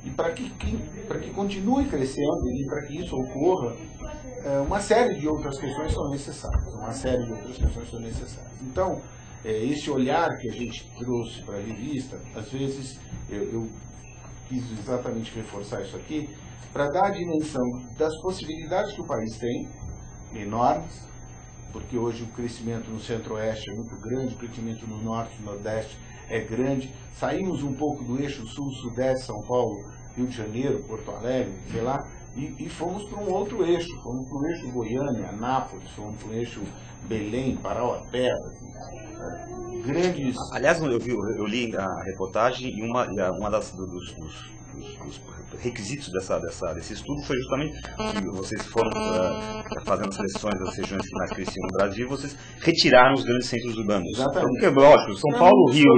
E para que continue crescendo e para que isso ocorra, uma série de outras questões são necessárias. Então, esse olhar que a gente trouxe para a revista, às vezes eu quis exatamente reforçar isso aqui, para dar a dimensão das possibilidades que o país tem, enormes, porque hoje o crescimento no centro-oeste é muito grande, o crescimento no norte e nordeste é grande. Saímos um pouco do eixo sul-sudeste, São Paulo, Rio de Janeiro, Porto Alegre, sei lá, e fomos para um outro eixo, fomos para o eixo Goiânia, Anápolis, fomos para o eixo Belém, Parauapé, grandes... Aliás, eu li a reportagem e uma dos requisitos desse estudo foi justamente que vocês foram fazendo seleções das regiões que mais cresciam no Brasil e vocês retiraram os grandes centros urbanos. Exatamente. Então, lógico, São Paulo, Rio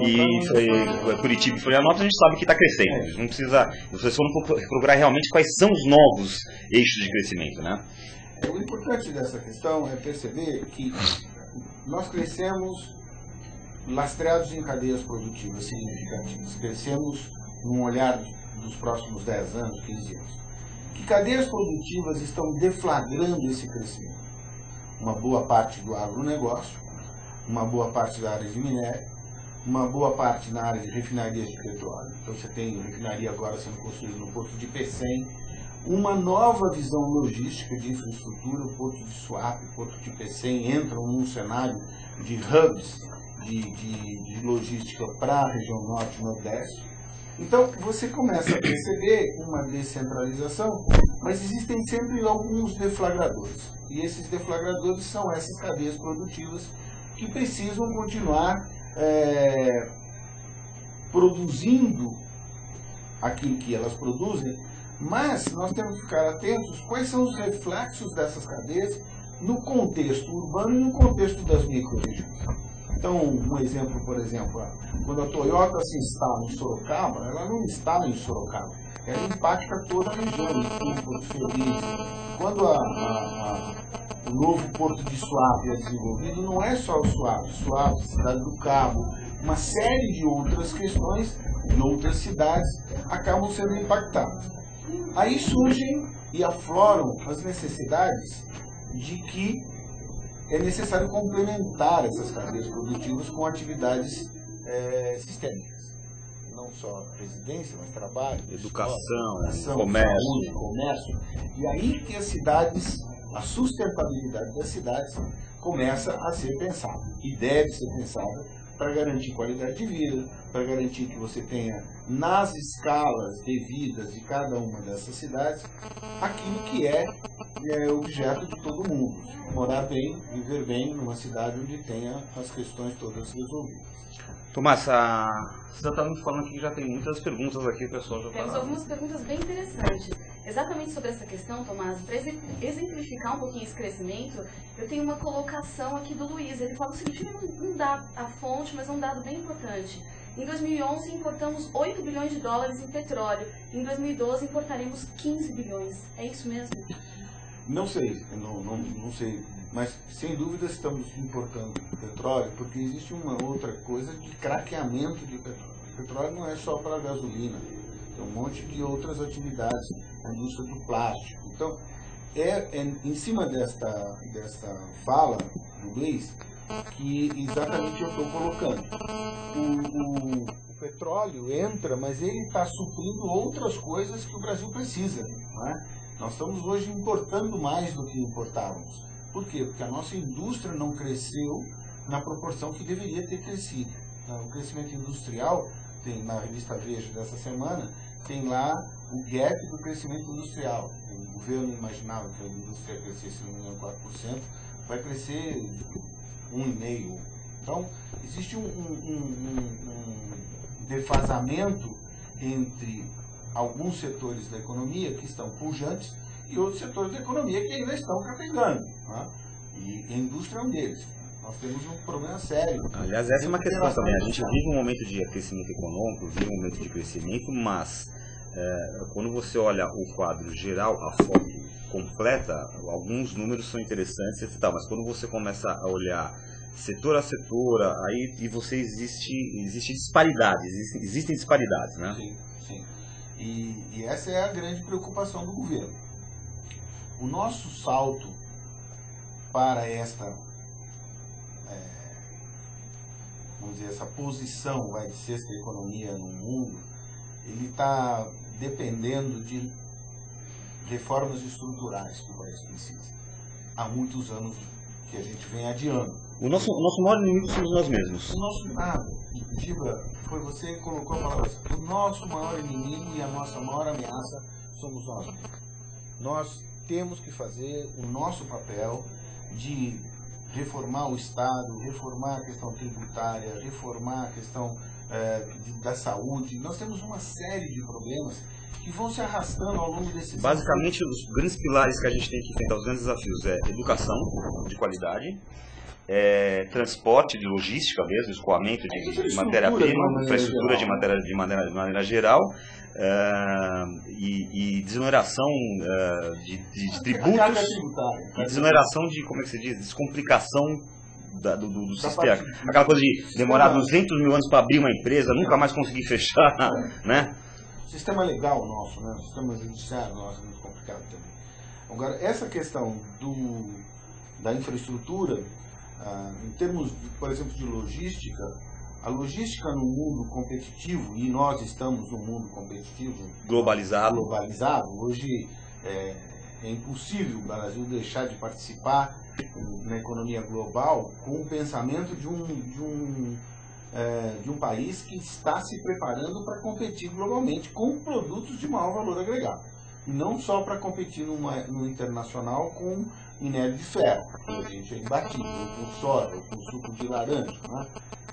e Curitiba e Florianópolis a gente sabe que está crescendo. Não precisa, vocês foram procurar realmente quais são os novos eixos de crescimento, né? O importante dessa questão é perceber que nós crescemos lastreados em cadeias produtivas significativas. Crescemos num olhar dos próximos 10 anos, 15 anos. Que cadeias produtivas estão deflagrando esse crescimento? Uma boa parte do agronegócio, uma boa parte da área de minério, uma boa parte na área de refinarias de petróleo. Então você tem refinaria agora sendo construída no Porto de Pecém, uma nova visão logística de infraestrutura, o Porto de Suape, o Porto de Pecém entram num cenário de hubs de logística para a região norte e nordeste. Então, você começa a perceber uma descentralização, mas existem sempre alguns deflagradores. E esses deflagradores são essas cadeias produtivas que precisam continuar produzindo aquilo que elas produzem, mas nós temos que ficar atentos quais são os reflexos dessas cadeias no contexto urbano e no contexto das micro-regiões. Então, um exemplo, por exemplo, quando a Toyota se instala em Sorocaba, ela não instala em Sorocaba, ela impacta toda a região, em Porto Feliz. Quando o novo Porto de Suape é desenvolvido, não é só o Suape, Cidade do Cabo, uma série de outras questões em outras cidades acabam sendo impactadas. Aí surgem e afloram as necessidades de que é necessário complementar essas cadeias produtivas com atividades sistêmicas. Não só residência, mas trabalho, educação, comércio. E aí que a sustentabilidade das cidades começa a ser pensada. E deve ser pensada para garantir qualidade de vida, para garantir que você tenha nas escalas devidas de cada uma dessas cidades aquilo que é objeto de todo mundo. Morar bem, viver bem numa cidade onde tenha as questões todas resolvidas. Tomás, você já está me falando aqui que já tem muitas perguntas aqui, o pessoal já Temos algumas perguntas bem interessantes. Exatamente sobre essa questão, Tomás, para exemplificar um pouquinho esse crescimento, eu tenho uma colocação aqui do Luiz. Ele fala o seguinte, não dá a fonte, mas é um dado bem importante. Em 2011, importamos 8 bilhões de dólares em petróleo. Em 2012, importaremos 15 bilhões. É isso mesmo? Não sei, não sei. Mas, sem dúvida, estamos importando petróleo, porque existe uma outra coisa de craqueamento de petróleo. O petróleo não é só para gasolina, tem um monte de outras atividades, a indústria do plástico. Então, em cima desta fala do Luiz, que exatamente eu estou colocando. O petróleo entra, mas ele está suprindo outras coisas que o Brasil precisa. Não é? Nós estamos hoje importando mais do que importávamos. Por quê? Porque a nossa indústria não cresceu na proporção que deveria ter crescido. O crescimento industrial, tem na revista Veja dessa semana, tem lá o gap do crescimento industrial. O governo imaginava que a indústria crescesse no mínimo 4%, vai crescer 1,5%. Então, existe um defasamento entre alguns setores da economia que estão pujantes e outros setores da economia que ainda estão capengando. Né? E a indústria é um deles. Nós temos um problema sério. Aliás, essa é uma questão também. A gente vive um momento de crescimento econômico, vive um momento de crescimento, mas quando você olha o quadro geral, a foto completa, alguns números são interessantes e tal, mas quando você começa a olhar setor a setor, aí e você existem disparidades, né? Sim. E essa é a grande preocupação do governo. O nosso salto para esta, vamos dizer, essa posição de sexta economia no mundo, ele está dependendo de reformas estruturais que o país precisa. Há muitos anos que a gente vem adiando. O nosso maior inimigo somos nós mesmos. O nosso Giba, foi você que colocou a palavra assim, o nosso maior inimigo e a nossa maior ameaça somos nós mesmos. Nós temos que fazer o nosso papel de reformar o Estado, reformar a questão tributária, reformar a questão da saúde. Nós temos uma série de problemas que vão se arrastando ao longo desses Basicamente, os grandes pilares que a gente tem que enfrentar, os grandes desafios, é educação de qualidade, transporte de logística mesmo, escoamento de matéria-prima, infraestrutura de maneira geral, e desoneração de tributos, e desoneração de, como é que se diz, descomplicação do sistema. Aquela coisa de demorar 200 mil anos para abrir uma empresa, nunca mais conseguir fechar, né? O sistema legal nosso, né? O sistema judiciário nosso é muito complicado também. Agora, essa questão da infraestrutura, em termos, por exemplo, de logística, a logística no mundo competitivo, e nós estamos no mundo competitivo globalizado, hoje é impossível o Brasil deixar de participar na economia global com o pensamento de um país que está se preparando para competir globalmente com produtos de maior valor agregado. E não só para competir no internacional com minério de ferro, que a gente é imbatível, ou com soja, ou com suco de laranja. Né?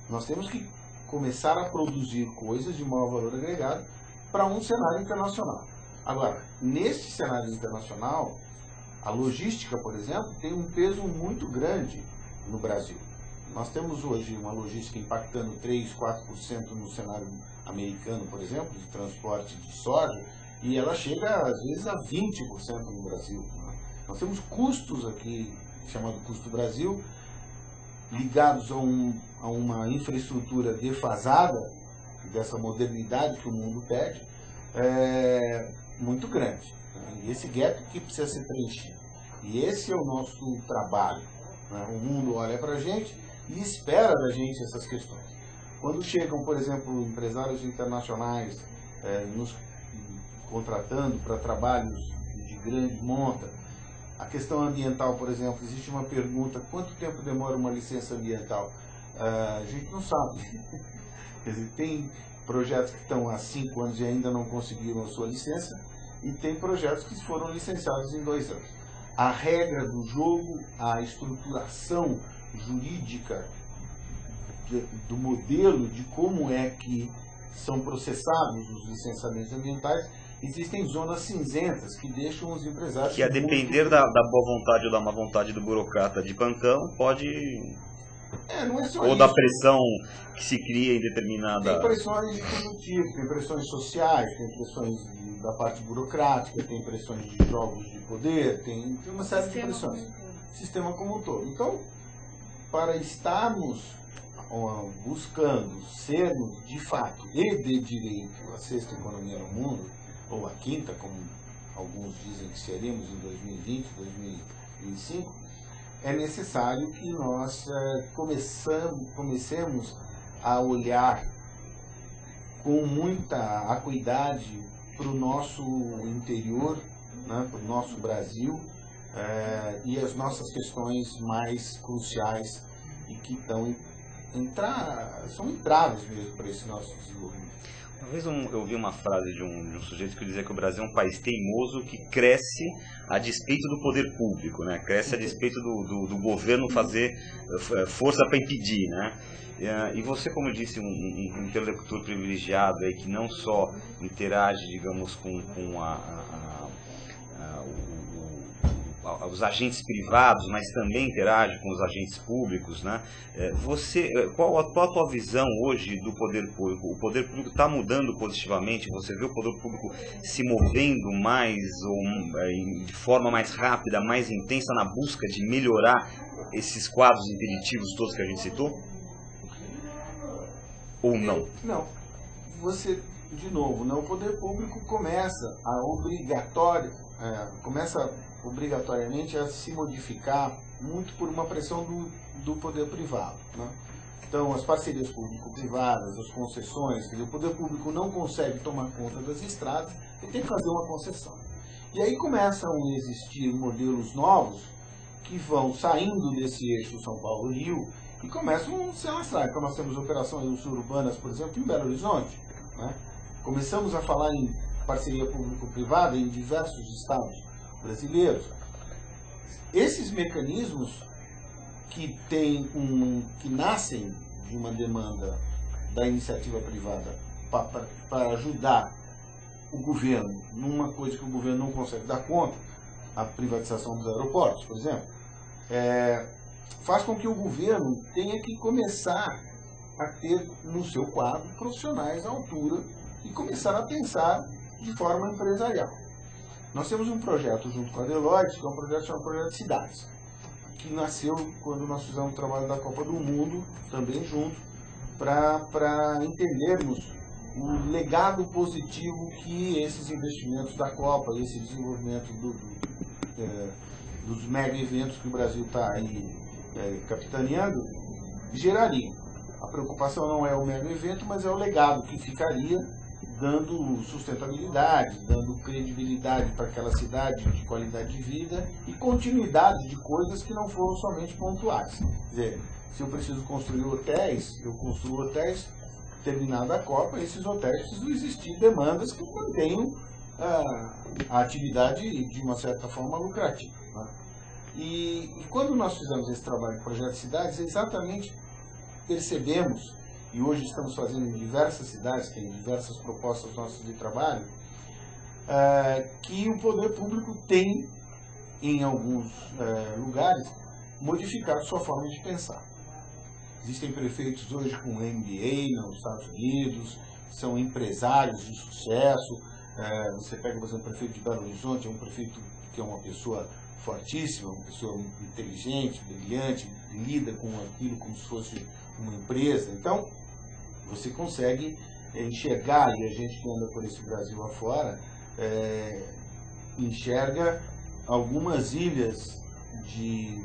Nós temos que começar a produzir coisas de maior valor agregado para um cenário internacional. Agora, nesse cenário internacional, a logística, por exemplo, tem um peso muito grande no Brasil. Nós temos hoje uma logística impactando 3%, 4% no cenário americano, por exemplo, de transporte de soja, e ela chega, às vezes, a 20% no Brasil. Nós temos custos aqui, chamado custo Brasil, ligados a uma infraestrutura defasada, dessa modernidade que o mundo pede, muito grande. E esse gap que precisa ser preenchido. E esse é o nosso trabalho. O mundo olha para a gente e espera da gente essas questões. Quando chegam, por exemplo, empresários internacionais nos contratando para trabalhos de grande monta, a questão ambiental, por exemplo, existe uma pergunta: quanto tempo demora uma licença ambiental? A gente não sabe. Quer dizer, tem projetos que estão há 5 anos e ainda não conseguiram a sua licença, e tem projetos que foram licenciados em 2 anos. A regra do jogo, a estruturação jurídica do modelo de como é que são processados os licenciamentos ambientais, existem zonas cinzentas que deixam os empresários... Que a depender da boa vontade ou da má vontade do burocrata de plantão, pode... não é só ou isso. da pressão que se cria em determinada... Tem pressões de todo tipo, tem pressões sociais, tem pressões da parte burocrática, tem pressões de jogos de poder, tem uma série de pressões. Sistema como um todo. Então, para estarmos buscando sermos de fato e de direito a sexta economia no mundo, ou a quinta, como alguns dizem que seremos em 2020, 2025, é necessário que nós comecemos a olhar com muita acuidade para o nosso interior, né, para o nosso Brasil, e as nossas questões mais cruciais e que são entraves mesmo para esse nosso desenvolvimento. Uma vez eu ouvi uma frase de um sujeito que dizia que o Brasil é um país teimoso que cresce a despeito do poder público, né? Cresce a despeito do governo fazer força para impedir, né? E você, como disse, um interlocutor privilegiado aí, que não só interage, digamos, com os agentes privados, mas também interage com os agentes públicos, né? Qual a tua visão hoje do poder público? O poder público está mudando positivamente? Você vê o poder público se movendo mais, ou de forma mais rápida, mais intensa na busca de melhorar esses quadros impeditivos todos que a gente citou? Ou não? Não. Você de novo, né, o poder público começa obrigatoriamente a se modificar muito por uma pressão do poder privado, né? Então, as parcerias público-privadas, as concessões, quer dizer, o poder público não consegue tomar conta das estradas, ele tem que fazer uma concessão. E aí começam a existir modelos novos que vão saindo desse eixo São Paulo-Rio e começam a se alastrar. Então, nós temos operações urbanas, por exemplo, em Belo Horizonte, né? Começamos a falar em parceria público-privada em diversos estados brasileiros. Esses mecanismos que nascem de uma demanda da iniciativa privada para ajudar o governo numa coisa que o governo não consegue dar conta, a privatização dos aeroportos, por exemplo, faz com que o governo tenha que começar a ter no seu quadro profissionais à altura e começar a pensar de forma empresarial. Nós temos um projeto junto com a Deloitte, que é um projeto chamado Projeto de Cidades, que nasceu quando nós fizemos o trabalho da Copa do Mundo, também junto, para entendermos o legado positivo que esses investimentos da Copa, esse desenvolvimento dos mega eventos que o Brasil está aí capitaneando, gerariam. A preocupação não é o mega evento, mas é o legado que ficaria, dando sustentabilidade, dando credibilidade para aquela cidade de qualidade de vida e continuidade de coisas que não foram somente pontuais. Quer dizer, se eu preciso construir hotéis, eu construo hotéis, terminada a Copa, esses hotéis precisam existir demandas que mantenham a atividade de uma certa forma lucrativa, né? E quando nós fizemos esse trabalho de Projeto de Cidades, exatamente percebemos, e hoje estamos fazendo em diversas cidades, tem diversas propostas nossas de trabalho, que o poder público tem, em alguns lugares, modificado sua forma de pensar. Existem prefeitos hoje com MBA nos Estados Unidos, são empresários de sucesso. Você pega, por exemplo, o prefeito de Belo Horizonte, é um prefeito que é uma pessoa fortíssima, uma pessoa inteligente, brilhante, lida com aquilo como se fosse uma empresa. Então, você consegue enxergar, e a gente que anda por esse Brasil afora, enxerga algumas ilhas de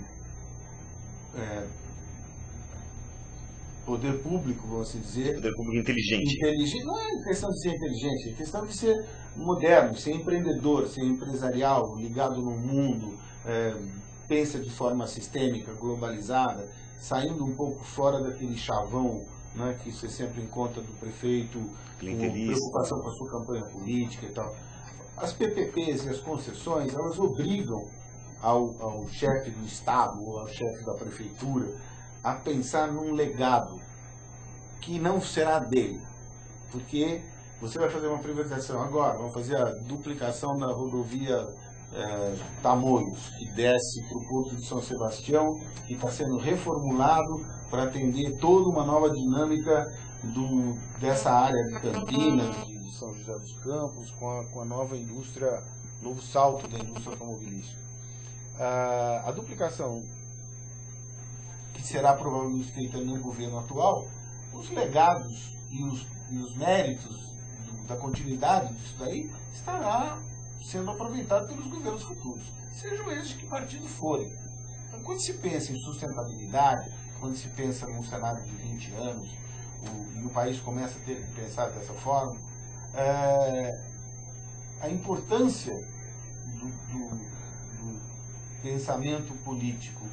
poder público, vamos assim dizer. Poder público inteligente. Não é questão de ser inteligente, é questão de ser moderno, ser empreendedor, ser empresarial, ligado no mundo, pensa de forma sistêmica, globalizada, saindo um pouco fora daquele chavão, né, que você sempre encontra do prefeito, com preocupação com a sua campanha política e tal. As PPPs e as concessões, elas obrigam ao chefe do Estado ou ao chefe da prefeitura a pensar num legado que não será dele, porque você vai fazer uma privatização agora, vamos fazer a duplicação da rodovia Tamoios, que desce para o Porto de São Sebastião, que está sendo reformulado para atender toda uma nova dinâmica dessa área de Campinas, de São José dos Campos, com a nova indústria, novo salto da indústria automobilística. A duplicação, que será provavelmente feita no governo atual, os legados e os méritos da continuidade disso daí estará sendo aproveitado pelos governos futuros, sejam eles de que partido forem. Então, quando se pensa em sustentabilidade, quando se pensa num cenário de 20 anos, e o país começa a ter que pensar dessa forma, a importância do pensamento político